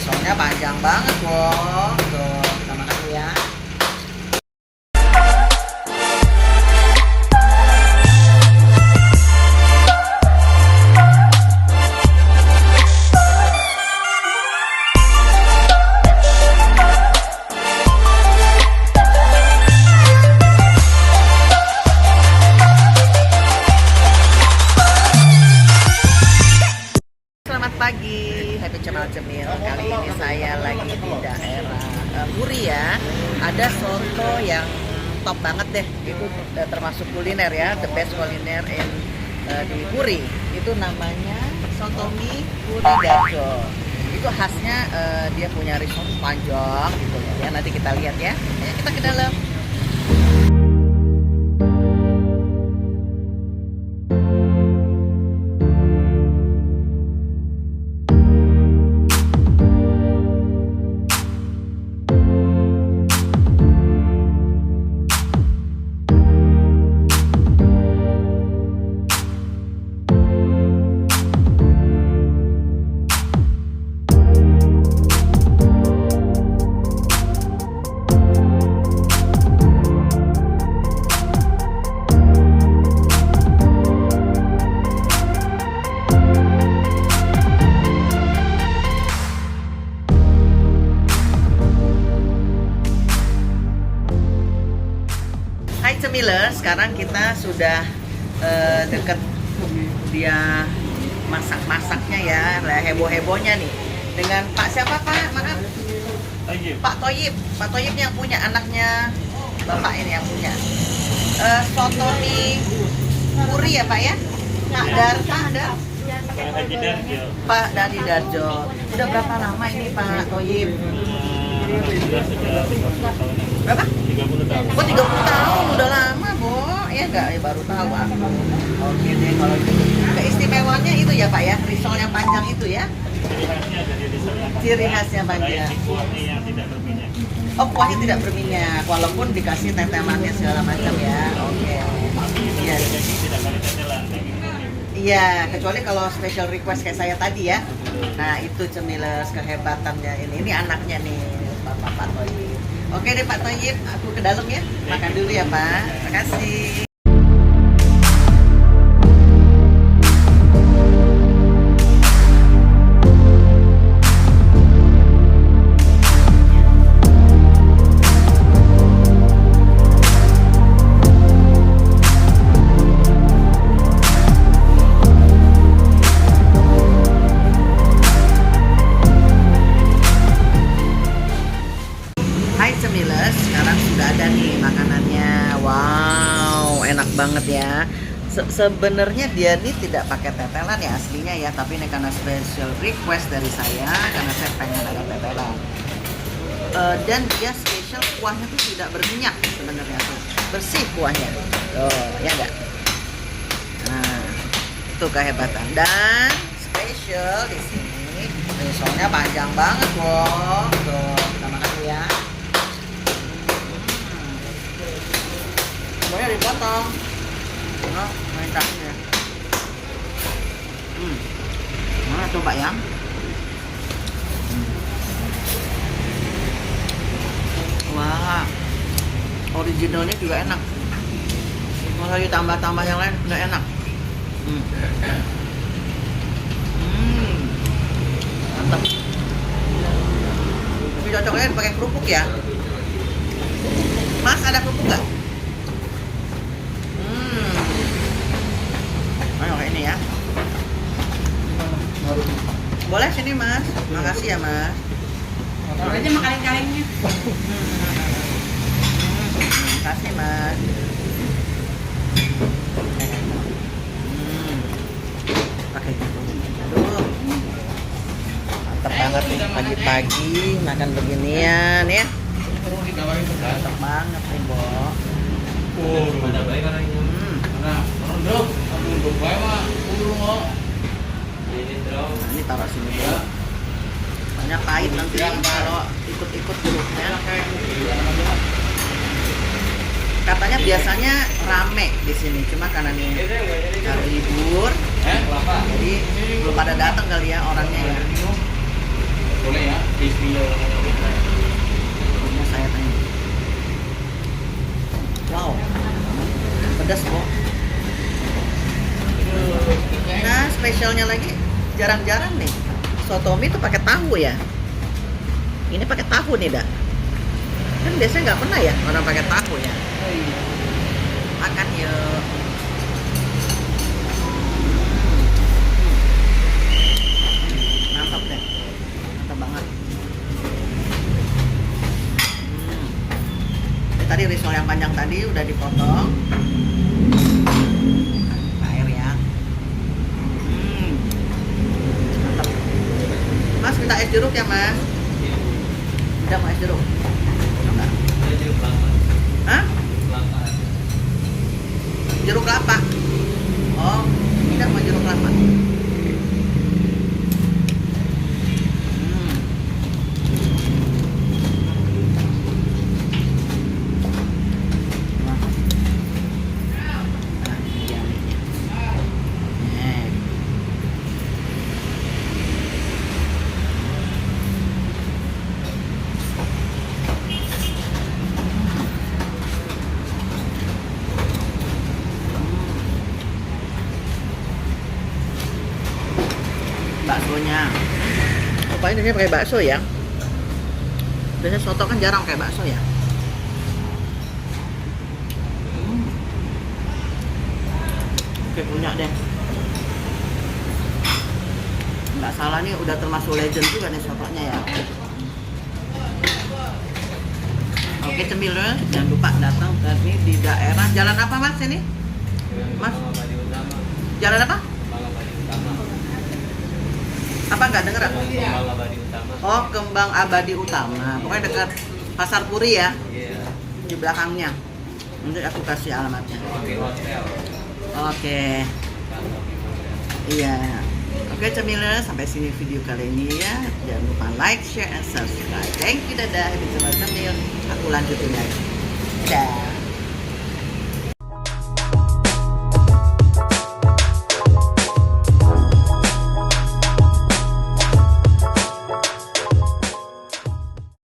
Risolnya panjang banget loh. Tuh, kita makan dulu ya. Selamat pagi, Happy Cemal Cemil. Kali ini saya lagi di daerah Puri ya. Ada soto yang top banget deh. Itu termasuk kuliner ya, the best kuliner di Puri. Itu namanya soto mie Puri Darjo. Itu khasnya dia punya risotto panjang gitu ya. Nanti kita lihat ya. Ayo kita ke dalam. Hai Cemilers, sekarang kita sudah deket dia masak-masaknya ya, heboh-hebohnya nih dengan Pak siapa Pak? Maaf, Pak Toyib. Pak Toyib yang punya, anaknya Bapak ini yang punya soto mie Puri ya Pak ya? Pak Dadi Darjo. Udah berapa lama ini Pak Toyib? Berapa? 30 tahun. Oh 30 tahun, udah lama Bo. Ya enggak, ya baru tahu aku. Oke deh kalau gitu. Keistimewaannya itu ya Pak ya, risol yang panjang itu ya. Ciri khasnya dari risol yang Ciri khasnya panjang. kuahnya yang tidak berminyak. Oh kuahnya tidak berminyak, walaupun dikasih tetelannya segala macam ya. Oke. Iya. Jadi tidak pakai tetelan. Iya, kecuali kalau special request kayak saya tadi ya. Nah itu Cemilers kehebatannya ini. Ini anaknya nih, Pak Toyib. Oke deh Pak Toyib, aku ke dalam ya. Makan dulu ya Pak. Terima kasih. Hai Cemilers, sekarang sudah ada nih makanannya. Wow, enak banget ya. Sebenarnya dia nih tidak pakai tetelan ya aslinya ya, tapi ini karena special request dari saya karena saya pengen ada tetelan. Dan dia special kuahnya tuh tidak berminyak sebenarnya tuh, bersih kuahnya. Tuh, ya enggak? Nah, itu kehebatan. Dan special di sini risolnya panjang banget loh. Tuh, kita makan dulu ya. Semuanya dipotong. Nah, main tahunya. Mana coba ya? Wah, originalnya juga enak. Kalau ditambah-tambah yang lain nggak enak. Mantap. Tapi cocoknya pakai kerupuk ya. Mas ada kerupuk nggak? Ayo kayak ini ya. Boleh sini Mas. Makasih ya Mas. Kalau aja mah kaleng-kalengnya. Makasih Mas. Pakai gitu. Aduh. Mantap banget nih pagi-pagi makan beginian ya. Mantap banget nih, Bo. Ini taruh sini dulu. Banyak pahit nanti kalau ikut-ikut grupnya. Katanya biasanya rame di sini, cuma karena nih hari libur, jadi belum pada datang kali ya orangnya ya. Boleh ya, crispy. Mau saya tanya. Wow, pedas kok. Nah, spesialnya lagi jarang-jarang nih. Soto mie tuh pakai tahu ya. Ini pakai tahu nih, Dak. Kan biasanya nggak pernah ya orang pakai tahu ya. Makan yuk. Mantap deh. Mantap banget. Ini tadi risol yang panjang tadi udah dipotong. Air ya. Mantap. Mas minta es jeruk ya, Mas? Tidak mau es jeruk? Enggak. Hah? Jeruk kelapa. Oh, tidak mau jeruk kelapa. Nah, ini dia mie-nya. Nih. Baksonya. Apa ini pakai bakso ya? Biasanya soto kan jarang pakai bakso ya. Oke, punya deh. Nggak salah nih, udah termasuk legend juga nih sotonya ya. Oke, cemilers, jangan lupa datang ke ini di daerah jalan apa Mas ini? Mas? Jalan apa? Apa nggak denger aku? Oh, Kembang Abadi Utama. Pokoknya dekat Pasar Puri ya, di belakangnya. Nanti aku kasih alamatnya. Oke. Iya. Oke, cemilers, sampai sini video kali ini ya. Jangan lupa like, share, and subscribe. Thank you, dadah. Bisa cemil. Aku lanjutin lagi. Dadah.